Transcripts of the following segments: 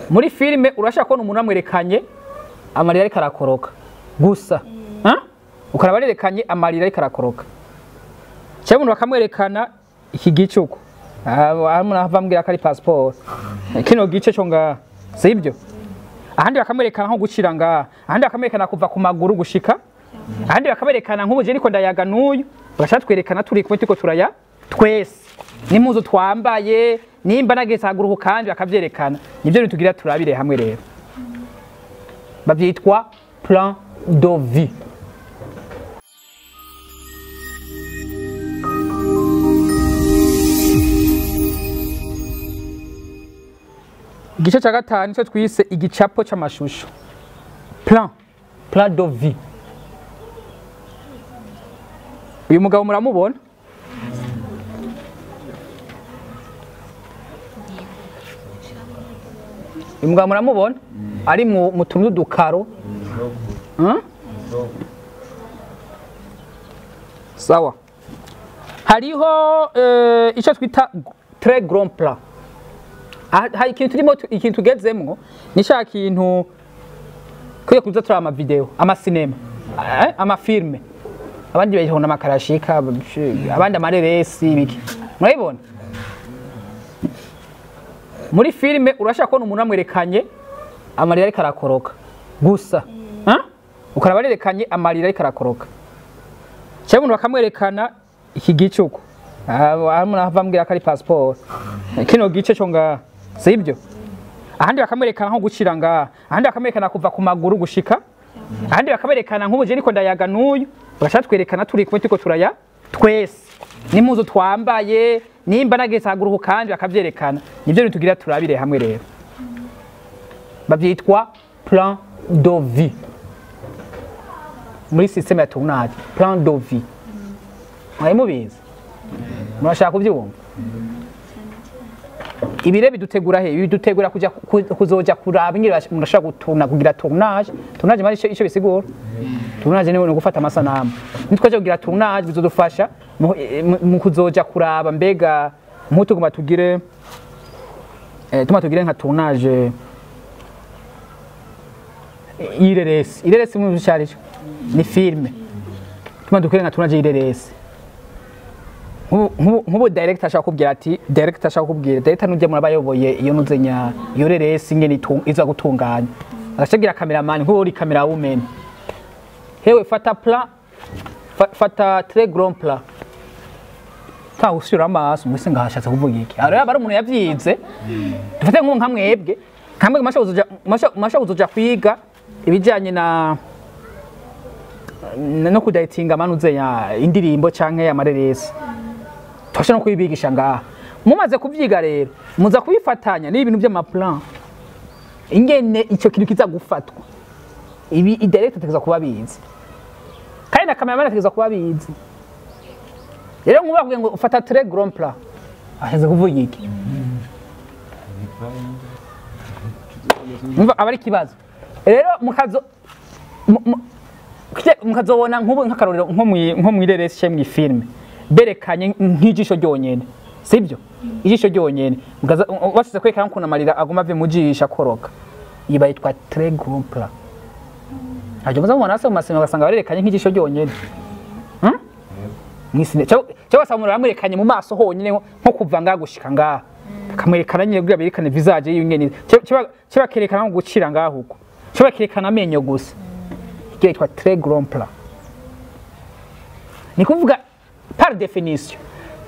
muri filime urashaka kubona umuntu amwerekanye amarira ariko arakoroka gusa ukaraba arerekanye amarira ariko arakoroka cyangwa umuntu bakamwerekana iki gicuko umuntu avambwira ko ari passport kino gice cyo ngaha sibyo ahandi bakamwerekana nko gucira ngaha ahandi bakamwerekana kuva ku maguru gushika ahandi bakaberekana nk'ubuje niko ndayaga n'uyu bagashaka twerekana turi kumwe tuko turaya twese n'impuzu twambaye nimba nageze haguruka kandi bakavyerekana nivyo nitugira turabire hamwe rero bavyitwa plan de vie. Igice cya gatanu cyo twise igicapo c'amashusho. Plan de vie. Uyu mugabo muramubona? Uyu mugabo muramubona? Ari mu tuntu dukaro. Sawa. Hariho icyo twita très grand plan. Hari ikintu turimo ikintu tugezemwo ni cya kintu kuye kuza tura ama video amasinema amafilme abandi bayihona amakarashika abandi amareresi biki murabibona muri filme urashaka kubona umuntu amwerekanye amarira ariko arakoroka gusa ukaraba arerekanye amarira ariko arakoroka cyangwa umuntu bakamwerekana iki gicuko umuntu avambwira ko ari passport kino gice cyo ngaha sibyo ahandi bakamwerekana nko gucira ngaha ahandi bakamwerekana kuva ku maguru gushika ahandi bakaberekana nk'ubuje niko ndayaga n'uyu bagashaka twerekana turi kumwe tuko turaya twese n'impuzu twambaye nimba nageze haguruka kandi bakavyerekana nivyo nitugira turabire hamwe rero bavyitwa plan de vie muri système ya tournage plan de vie mubizi murashaka kuvyumva ibire bidutegura he bidutegura kuja kuzoja kuraba ingire murashaka gutuna kugira tournage mari ico bisigura tournage ni gufata amasanamu nitwaje kugira tournage bizodufasha mu kuzoja kuraba mbega mputuguma tugire nka tournage ireresi mu cyarico ni filme dukire nka tournage ireresi nk'ubu director ashaka kubwira ati director nujye murabayoboye iyo nuzenya iyo reresi ngene iza gutunganya agashagira cameraman nk'ubu uri camera woman hewe fata très grand plan ta usura amaso mwese ngahashatse kuvuga iki ari abari umuntu yavyize dufate nka mwebwe kamwe masha uzoja kwiga ibijanye no kudatinga manuzenya indirimbo canke amareresi twashaka kubibigisha ngaha mumaze kuvyiga rero muza kubifatanya n'ibintu by'amaplan ingene ico kintu kiza gufatwa ibi director tegeza kuba bizi kandi na cameraman tegeza kuba bizi rero nk'ubavuye ngo ufata très grand plan aheze kuvuga iki mva abari kibazo rero mukazobona nk'akarorero nko mwireresi cyo mu filme berekanye nk'ijisho ryonyene sibyo ijisho ryonyene basize kwerekana ko namarira aguma ave mujisha koroka yiba yitwa très grand plan aje muzabona ase mu masema basanga barerekanye nk'ijisho ryonyene mwisine cyo basamura bamurekanye mu maso honyene nko kuva ngaha gushika ngaha kamwerekana nyine kugira berekane visage y'ingene cyo bakerekana ngo gucira ngaha huko cyo bakerekana amenyo gusa yitwa très grand plan ni kuvuga par définition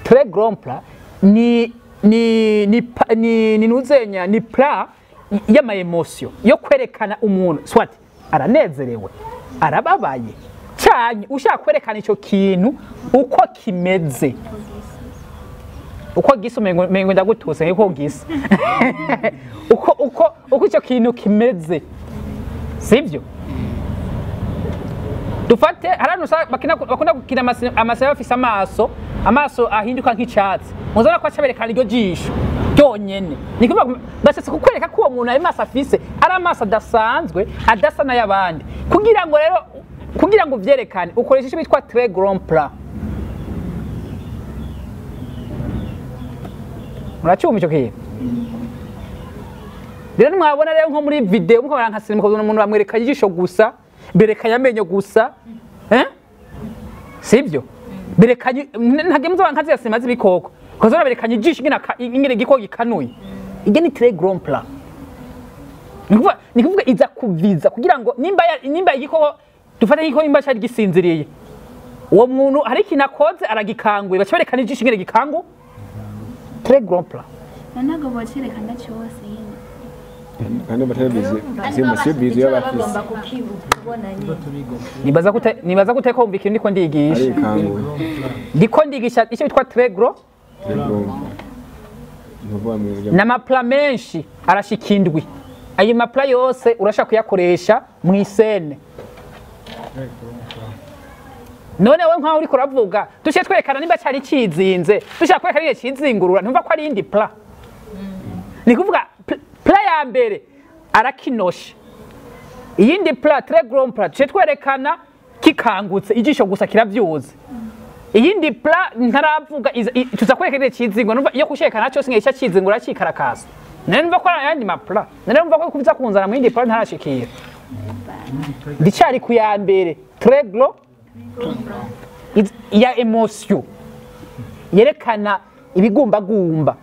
très grand plan ni nuzenya ni plan y'ama emotion yo kwerekana umuntu swati aranezerewe arababaye cyane ushaka kwerekana ico kintu uko kimeze uko gisa mengo ndagutuse uko gisa uko ico kintu kimeze sivyo dufate harano bakunda gukina amasaya afise amaso ahinduka nk'icatsi muzana ko acaberekana iryo jisho ryonyene nikuvuga basetse kukwereka ko uwo muntu ari maso afise ari amaso adasanzwe adasa n'ayabandi kugira ngo vyerekane ukoresha icyo bitwa très grand plan muracyumva ico kiye rero mwabona rero nko muri video mukabara nka sinema ukabona umuntu bamwereka ijisho gusa berekanye amenyo gusa sibyo berekanye ntage muzo bankazi ya sinema z'ibikoko kozora berekanye ijisho ingene igikoko gikanuye ige ni très grand plan nikuvuga iza kuviza kugira ngo nimba igikoko dufate igikoko nimba cyari gisinziriye uwo muntu hari kinakoze aragikanguye baca berekana ijisho ingene gikangu très grand plan nanago bocerekana cyose yine kandi bateleviziyo bizi y'abafisi nibaza gute ko umvikira ndiko ndigisha ndiko ndigisha icyo bitwa très gros na mapla menshi arashikindwi ayo mapla yose urashaka kuyakoresha mu isene none we nkaho uriko uravuga dushe twerekana nimba cyari kizinze dushaka kwerekana ile kizingurura ntumva ko ari indi pla ni kuvuga pla ya mbere arakinosha iyindi pla très grand pla dushe twerekana kikangutse ijisho gusa kiravyuze iyindi pla ntaravuga tuza kwerekana ile kizingo numva iyo kushekana cyose ngisha kizingura kikarakasa none numva ko yandi mapla none numva ko kubiza kunzana mu yindi pla ntarashikira ndicari ku ya mbere très grand ya emotion yerekana ibigumbagumba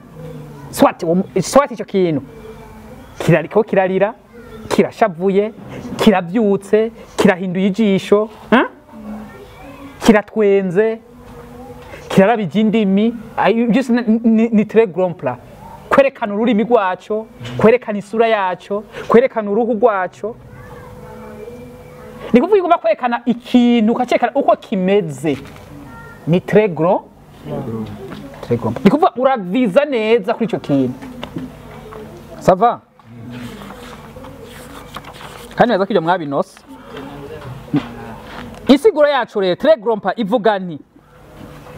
swati icyo kintu kirariko kirarira kirashavuye kirabyutse kirahinduye ijisho kiratwenze kirarabije indimi byose ni très grand plan kwerekana ururimi rwaco kwerekana isura yaco kwerekana uruhu rwaco ni kuvuga igomba kwerekana ikintu ukacekana uko kimeze ni très grand ni kuvuga uraviza neza kuri icyo kintu sava kandi neza ko ibyo mwabinose insiguro yacu rero très grand pa ivuga nti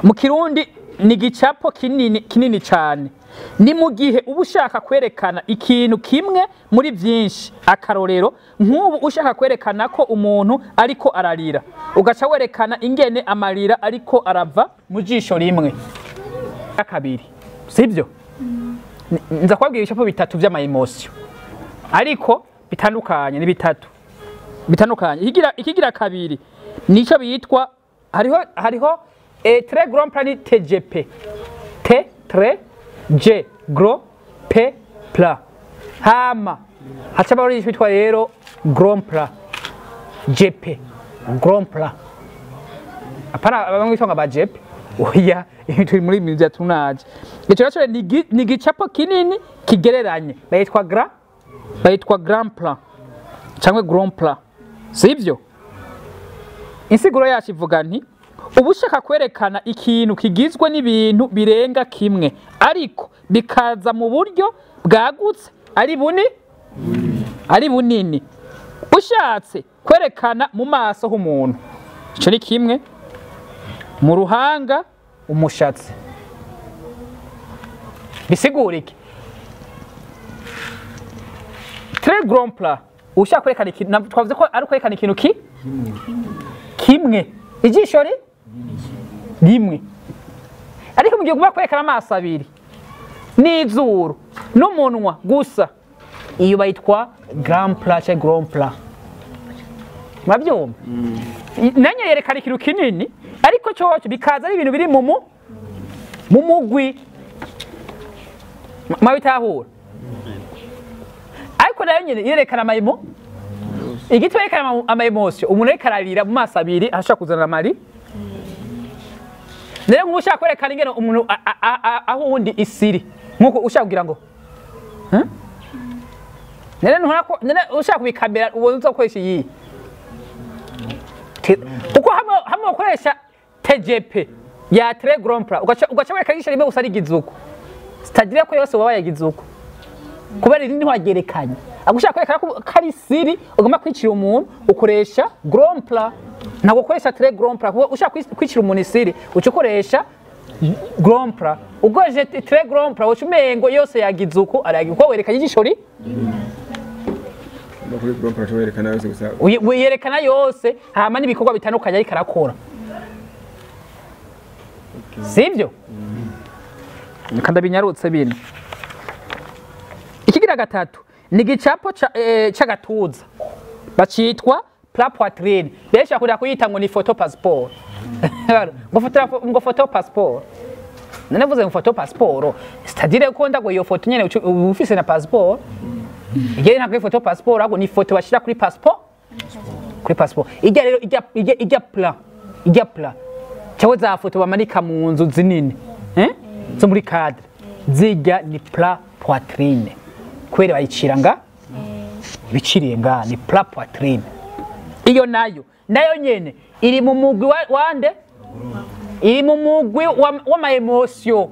mu kirundi ni igicapo kinini cyane ni mu gihe uba ushaka kwerekana ikintu kimwe muri byinshi akarorero nk'ubu ushaka kwerekana ko umuntu ariko ararira ugaca werekana ingene amarira ariko arava mu jisho rimwe kabiri sibyo nza kubabwira ibicapo bitatu by'ama emotion ariko bitandukanye ni bitandukanye ikigira kabiri nico bitwa hariho très grand plan TGP T très G gros P pla hama hacha bari bitwa rero grand plan GP grand plan apana bamwe bitonga ba GP oya turi muri mizya tunaje icyo rero ni gicapo kinini kigereranye bayitwa grand plan cyangwa grand plan sivyo insiguro yacu ivuga nti ubu ushaka kwerekana ikintu kigizwe n'ibintu birenga kimwe ariko bikaza mu buryo bwagutse ari bunini ushatse kwerekana mu maso h'umuntu icyo ni kimwe mu ruhanga umushatsi bisigura iki très grand plan ushaka kwerekana ikintu twavuze ko ari kwerekana ikintu kimwe ijisho rimwe ariko mu gihe ugomba kwerekana amaso abiri n'izuru n'umunwa gusa iyo bayitwa grand plan cyangwa grand plan mwabyumva nanyo yerekana ikintu kinini ariko cyoco bikaza ari ibintu biri mu mugwi mwabitahura ariko nayo nyine yerekana amayemo igitwe yerekana ama emotion umuntu ariko ararira mu maso abiri ashaka kuzana amari nere nk'ushaka kwerekana ingene umuntu aho undi isiri nkuko ushaka kugira ngo nere ushaka kubikamera ubona uzakoresha iyi uko hamwe ukoresha TGP ya très grand plan ugaca wereka ijisho rimwe gusa rigize uko sitadire ko yose waba yagize uko kubera irindi ntiwagerekanye agushaka kwerekana ko kari siri ugomba kwicira umuntu ukoresha grand plan ntabwo ukoresha très grand plan ushaka kwicira umuntu isiri uca ukoresha grand plan ugoje très grand plan uca umengo yose yagize uko aragiye uko werekanye ijisho yerekana yose hama n'ibikorwa bitandukanye ariko arakora sivyo kandi binyarutse bino ikigira gatatu ni igicapo c'agatuza bacitwa plat poitrine benshi bakunda kuyita ngo ni photo passport ngo photo passport nanavuze ngo photo passport c'est-à-dire ko ndago iyo photo nyene ufise na passport igere ntabwo photo passport ahubwo ni photo bashira kuri passport ijya rero ijya plan cyawe za photo bamanika mu nzu zinini zo muri cadre zijya ni plat poitrine kwere bayicira nga biciriye nga ni plat poitrine iyo nayo nyene iri mu mugwi wande iri mu mugwi w'ama emotion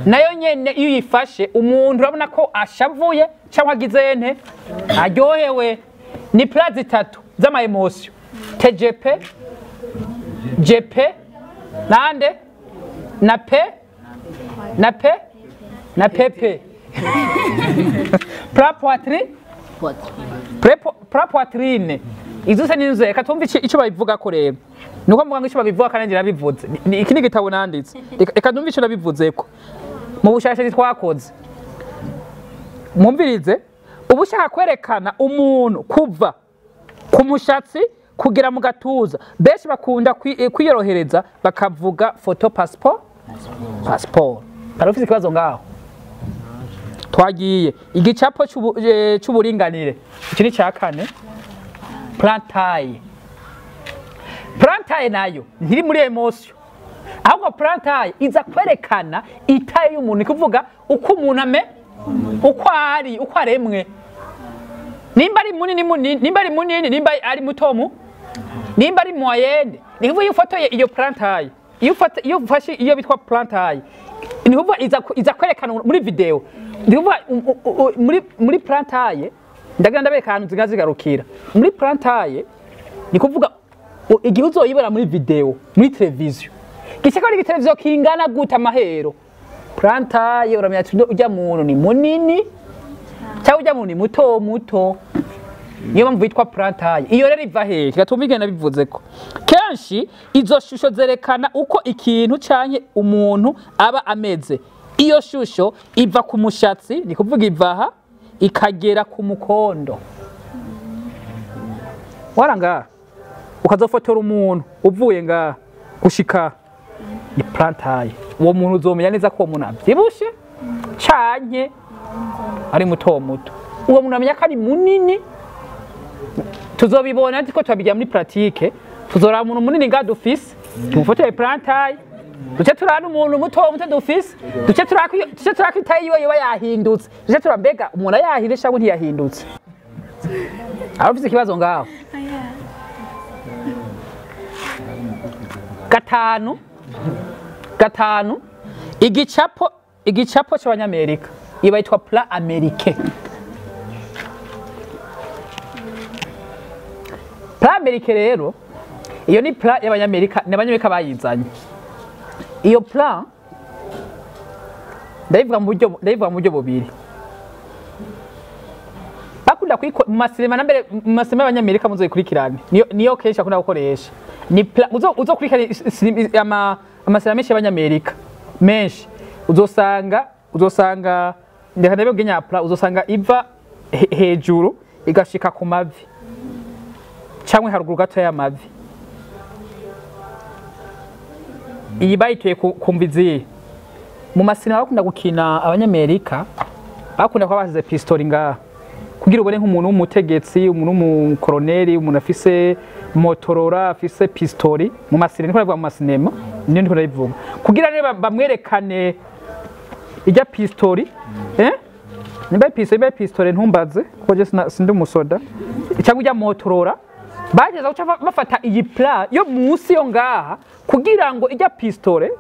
nayo nyene iyo yifashe umuntu urabona ko ashavuye cyangwa agize nte aryohewe ni plat zitatu z'ama emotion TGP GP nande na PP plat poitrine izo se ninzo reka tumva ico babivuga ko rero nuko mvuga ngo ico babivuga kandi nabivuze iki ni gitabo nanditse reka tumva ico nabivuze ko mu bushasheri twakoze mumvirize ubushaka kwerekana umuntu kuva ku mushatsi kugira mu gatuza benshi bakunda kwiyorohereza bakavuga photo passport parofisi kibazo ngaho twagiye igicapo c'uburinganire iki ni ca kane plantaye nayo ntiri muri emotion ahubwo plantaye iza kwerekana itaye y'umuntu kuvuga uko umuntu uko aremwe nimba ari munini nimba ari mutomu nimba ari moyenne ni kuvuga iyo foto iyo plantaye iyo ufashe iyo bitwa plantaye ni kuvuga iza kwerekana muri video ni kuvuga muri plantaye ndagira ndabereka ahantu zigarukira muri plantaye ni kuvuga igihe uzoyibera muri video muri televiziyo gishaka ari televiziyo kingana guta mahero plantaye uramenya ati ujya muntu ni munini cyangwa ujya muntu ni muto niyo mpamvu yitwa plantaye iyo rero iva hehe gatumvigana bivuze ko kenshi izo shusho zerekana uko ikintu canke umuntu aba ameze iyo shusho iva ku mushatsi ni kuvuga ivaha ikagera ku mukondo waranga ukazofotora umuntu uvuye nga gushika ni plantaye uwo muntu uzomenya neza ko uwo muntu avyibushe canke ari muto uwo muntu amenya ko ari munini tuzobibona ariko twabigira muri pratique tuzora umuntu munini nga dufise tumufotoye plantaye duce turana umuntu muto dufise duce turakitaye yiwe yoba yahindutse duce turambega umuntu yahinde cyangwa ntiyahindutse arufise ikibazo ngaho gatanu igicapo cy'abanyamerika iba yitwa plat américain plat américain rero iyo ni plat y'abanyamerika n'abanyamerika bayizanye iyo plat ndayivuga mu buryo bubiri bakunda kwiko mu masinema nambere mu masinema y'abanyamerika muzoyikurikirane niyo kenshi akunda gukoresha ni plat uzokurikirana amasinema menshi y'abanyamerika menshi uzosanga ndeka ndebe bwenya plat uzosanga iva hejuru igashika ku mavi cyangwa haruguru gato y'amavi iyi bayituye kumvizi mu masinema bakunda gukina abanyamerika bakunda kuba basize pistoli ngaha kugira ubone nk'umuntu w'umutegetsi umuntu w'umukoroneri umuntu afise motorora afise pistoli mu masinema niko bavuga mu masinema niyo ndiko ndayivuga kugira rero bamwerekane ijya pistoli nimba pistoli ntumbaze kuko je sindi umusoda cyangwa ijya motorora bageza guca bafata iyi plat yo munsi yo ngaha kugira ngo ijya pistole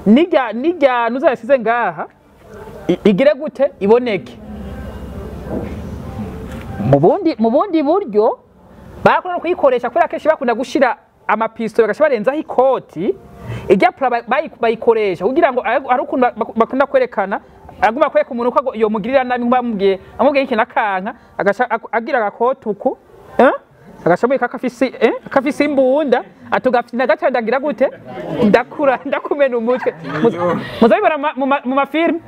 nijya nuzayasize ngaha igire gute iboneke mu bundi buryo bakunda kuyikoresha kubera kenshi bakunda gushira amapistole gacha barenzaho ikoti ijya plat bayikoresha kugira ngo ari ukuntu bakunda kwerekana aguma kwereka umuntu ko iyo mugirira nabi bamubwiye amubwiye iki nakanka agira agakoti uku agashabuye kakafise imbunda atugafina gatandagira gute ndakumena umutwe muzabibona mu mafilm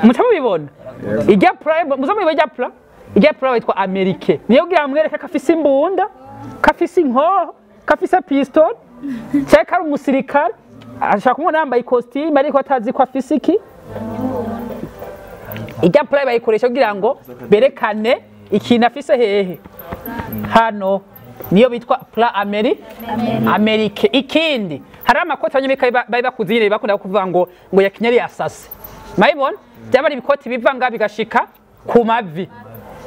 mutamubibona ijya pla muzamuye ijya pla yitwa Amerike niyo gira mwereka kafise imbunda kafise inkoho kafise pistol cyeka ari umusirikare ashaka kumubona yambaye costume ariko atazi ko afise iki ijya pla bayikoresha kugira ngo berekane ikintu afise hehe hano niyo bitwa pla Amerike ikindi hari amakoti abanyamika bari bakuzire bakunda kuvuga ngo yakinyari yasase mayibona byaba ari ibikoti bivanga bigashika ku mavi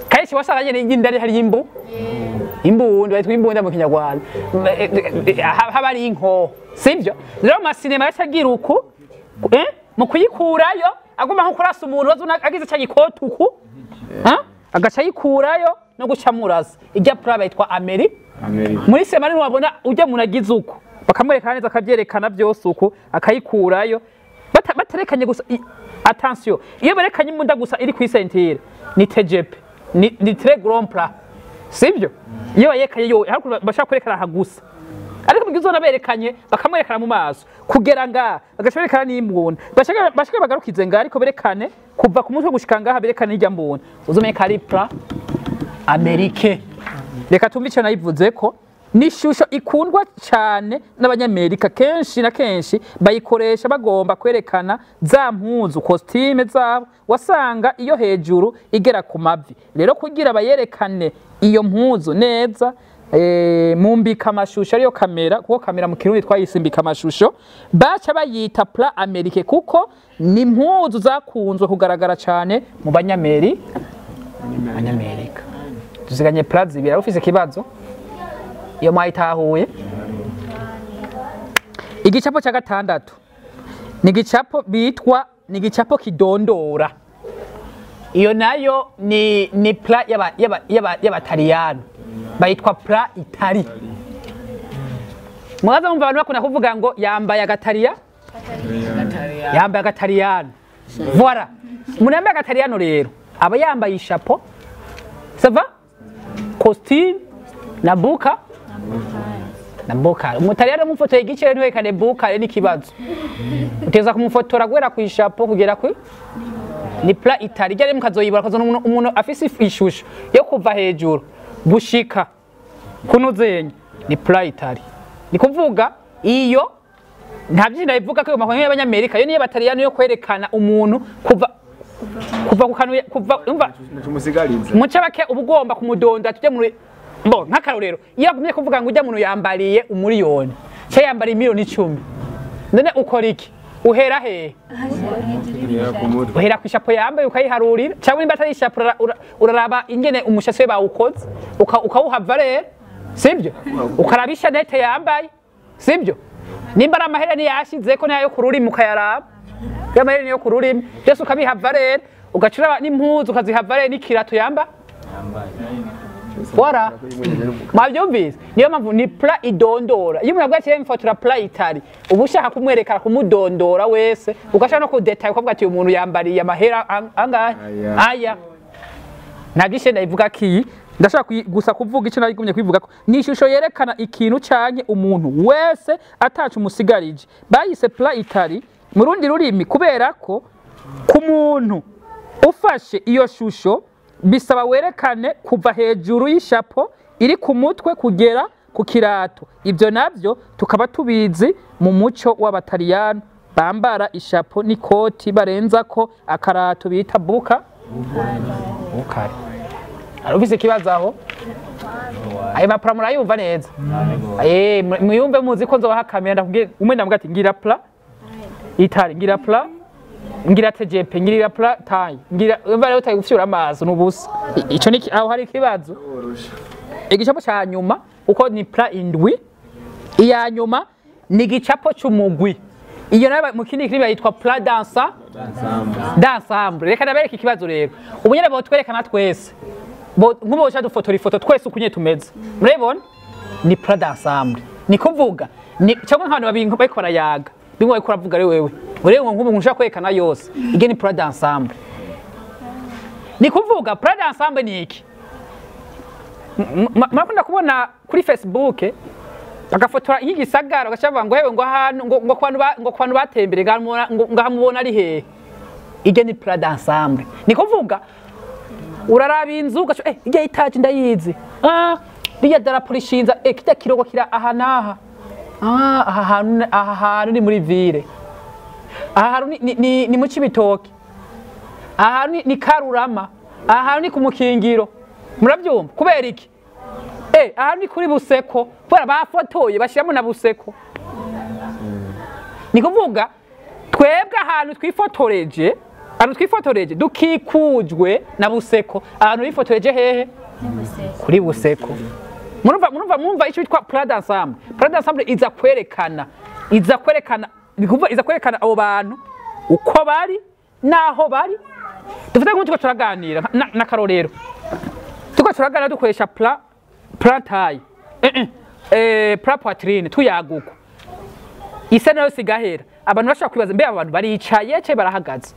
kayishi wasanga nyene y'indari hari imbundi bayitwa imbunda mu Kinyarwanda haba ari inko sivyo rero amasinema yacagira uku mu kuyikurayo agomba nko kurasa umuntu wazuna agize cya gikoti uku agaca yikurayo no gucamuraza ijya pla bayitwa Amerike muri semana wabona ujya munagize uko bakamwereka neza akavyerekana byose uko akayikurayo batarekanye gusa attention iyo berekanye imbunda gusa iri kwisentire ni TGP ni très grand plat sivyo iyo bayekaye yo bashaka kwerekana hagusa ariko mugizo naberekanye bakamwerekana mu maso kugera nga bagashoberekana n'imbunda bashaka bagarukize nga ariko berekane kuva ku mutwe gushika ngaha berekane ijya mbunda uzomeye kari plat Amerike reka tumve icyo nayivuze ko ni ishusho ikundwa cyane n'abanyamerika kenshi na kenshi bayikoresha bagomba kwerekana za mpuzu costume zabo wasanga iyo hejuru igera ku mavi rero kugira bayerekane iyo mpuzu neza mumbika amashusho ariyo kamera kuko kamera mu kirundi twayisimbika amashusho baca bayita pla Amerike kuko ni impuzu zakunzwe kugaragara cyane mu banyamerika tuziganye pla zibira ufise kibazo iyo mwayitahuye igicapo cya gatandatu ni igicapo bitwa ni igicapo kidondora iyo nayo ni pla y'abataliyano bayitwa pla Itali mwaza mumva abantu bakunda kuvuga ngo yambaye agataliya yambaye agataliyano voilà umuntu yambaye agataliyano rero aba yambaye ishapo sava costume na buka umutaliyano mufoto y'igicere ntiwekane buka ni kibazo uteza kumufotora gwera ku ishapo kugera ku ni pla Itali ryari mukazoyibura kazona umuntu afise ishusho yo kuva hejuru gushika kunuzenye ni pla Itali ni kuvuga iyo nta byinda bivuga ko makonye y'abanyamerika yo niye bataliyano yo kwerekana umuntu kuva ku kanu kuva umva muca bake ubugomba kumudonda tuje muri mbo nk'akarorero iyo agumye kuvuga ngo ujya muntu yambariye umuriyoni cyo yambariye miliyoni 10 none ukora iki uhera he uhera ku ishapo yambaye ukayiharurira cyangwa nimba atari ishapo uraraba ingene umushase bawukoze ukawuhava rero sibyo ukarabisha nete yambaye sibyo nimba ari amahereni yashize ko nayo kururimi ukayaraba y'amahereni yo kururimi byose ukabihava rero ugacura n'impuzu ukazihava rero n'ikirato yambaye Wara mabyumvise niyo mpamvu ni pla idondora iyo umuntu abwaciye mfotora pla Itali ubushaka kumwerekana kumudondora wese ugashaka no ku detail ukavuga ati umuntu yambariye amahera angahe aya nagishe ndayivuga ki ndashaka gusa kuvuga icyo narigumye kwivuga ko ni ishusho yerekana ikintu cyanye umuntu wese atacu umusigarije bayise pla Itali mu rundi rurimi kubera ko ku muntu ufashe iyo shusho bisaba werekane kuva hejuru y'ishapo iri ku mutwe kugera ku kirato ibyo navyo tukaba tubizi mu muco w'abataliyano bambara ishapo n'ikoti barenza ko akarato bita buka bukari arufise kibazo aho ayo mapra murayumva neza muyumve muzi ko nzobaha kamera ndakubwiye umwe ndavuga ati ngira pla Itali ngira pla ngira TGP ngira pla tayi ngira bari utaye gufyura amazi nubusa ico niki aho hari kibazo igicapo cha nyuma uko ni pla indwi iya nyuma ni gicapo cy'umugwi iyo nawe mu kindi kiri bayitwa pla d'ensemble reka ndabereka ikibazo rero ubunyene bo twerekana twese nk'ubo cha dufotora ifoto twese ukunye tumeze murabona ni pla d'ensemble ni kuvuga ni cyangwa nk'abantu babinko bayikora yaga bimwe bayikora vuga ari wewe urebe ngo nk'umuntu ushaka kwerekana yose ige ni pla d'ensemble ni kuvuga pla d'ensemble ni iki makunda kubona kuri Facebook bagafotora igisagara bagashavuga ngo hewe ngo ahantu ngo kwantu batembere ngahamubona ari hehe ijya ni plat d'ensemble ni kuvuga uraraba inzu ugaca ijya itaje ndayizi riya darapo rishinza kijya kirogo kira aha naha aha hantu ni muri ville aha hantu ni mu Cibitoke aha hantu ni Karurama aha hantu ni ku Mukingiro murabyumva kubera iki aha ni kuri Buseko kubera bafotoye bashiramo na Buseko ni kuvuga twebwe ahantu twifotoreje dukikujwe na Buseko ahantu bifotoreje hehe kuri Buseko murumva icyo bitwa plat d'ensemble. Plat d'ensemble iza kwerekana abo bantu uko bari naho bari dufite nk'uko turaganira na karorero turaganira dukoresha plat taille plat poitrine tuyaguko isa nayo sigahera abantu bashaka kwibaza mbe abantu baricaye cye barahagaze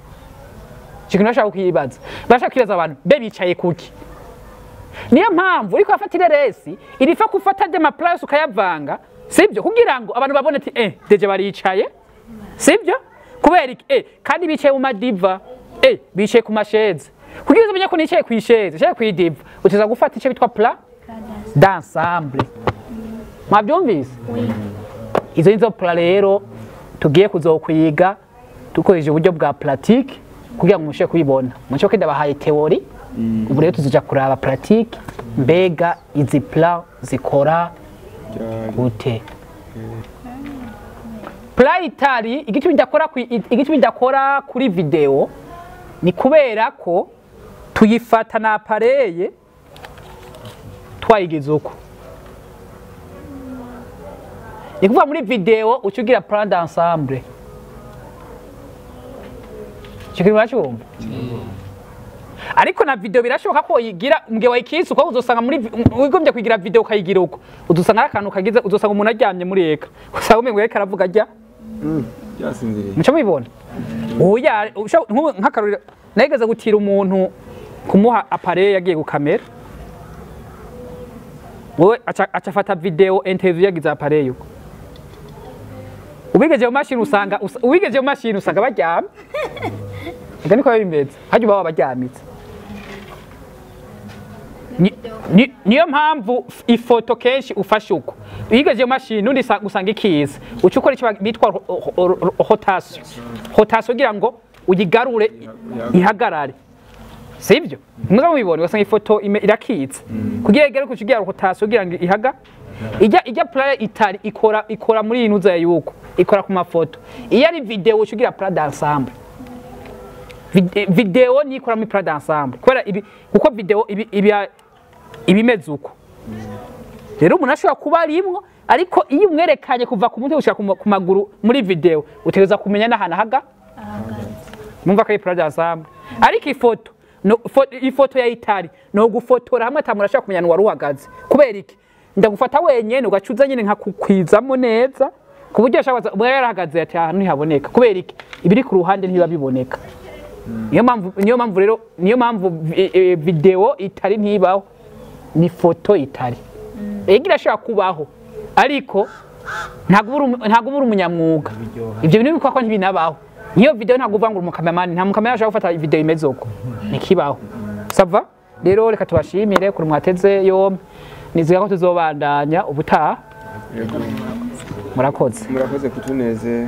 ikintu bashaka kwibaza abantu mbe bicaye kuki niyo mpamvu uriko afatira resi irifa kufata de maplas ukayavanga sibyo kugira ngo abantu babone ati deje baricaye sibyo kubera iki kandi bicaye mu madiva bicaye ku masheze kugira umenye ko nicaye ku isheze cyaje ku idiva uteza gufata ice bitwa plat d'ensemble mwabyumvise izo plat rero tugiye kuzokwiga dukoresheje uburyo bwa pratique kugira ngo mushe kubibona mucyo kenda bahaye theory ubu rero tuzoja kuraba pratique mbega izi plat zikora gute plat itari igiti bidakora kuri video ni kubera ko tuyifata na appareil twayigize uko ni kuvuga muri video ucugira plat d'ensemble chikiri wachumva ariko na video birashoboka ko yigira mge wayikisi uko uzosanga muri wigombye kwigira video ukayigira uko udusanga akantu kagize uzosanga umuntu aryamye muri eka usanga umengo yeka aravuga ajya yasinziriye muco mubibona oya nk'akarurira nageze gutira umuntu kumuha appareil yagiye ku kamera wowe acafata video interview yagize appareil uko ubigeje mu mashini usanga baryamye ega niko bimeze hajye baba baryamitse niyo mpamvu ifoto kenshi ufashe uko uyigeje mu mashini undi usanga ikiza uca ukora icyo bitwa rotation kugira ngo uyigarure ihagarare sibyo muza mubibone ugasanga ifoto irakitse kugira igere kugira rotation kugira ngo ijya plat itari ikora muri inuza yuko ikora ku mafoto iyo ari video ucugira plat d'ensemble video ni ikora muri plat d'ensemble kubera kuko video ibimeze uko rero umuntu ashobora kuba arimwo ariko iyo umwerekanye kuva ku mutwe ushaka ku maguru muri video utegereza kumenya n'ahantu haga mumva ko ari plat d'ensemble ariko ifoto ya itari no gufotora hamwe atamurashaka kumenya wari uhagaze kubera iki ndagufata wenyene ugacuza nyine nkakukwizamo neza kuburyo ashaka umwe yarahagaze ati ahantu ntihaboneka kubera iki ibiri ku ruhande ntiba biboneka niyo mpamvu video itari ntibaho ni foto itari egira ashaka kubaho ariko ntago uri umunyamwuga ibyo bintu bikwa ko ntibinabaho niyo video ntago uvanga umukameraman nta mukamera ashaka gufata video imeze uko nikibaho sava rero reka tubashimire kuri mwateze yombi niziga ko tuzobandanya ubutaha murakoze kutuneze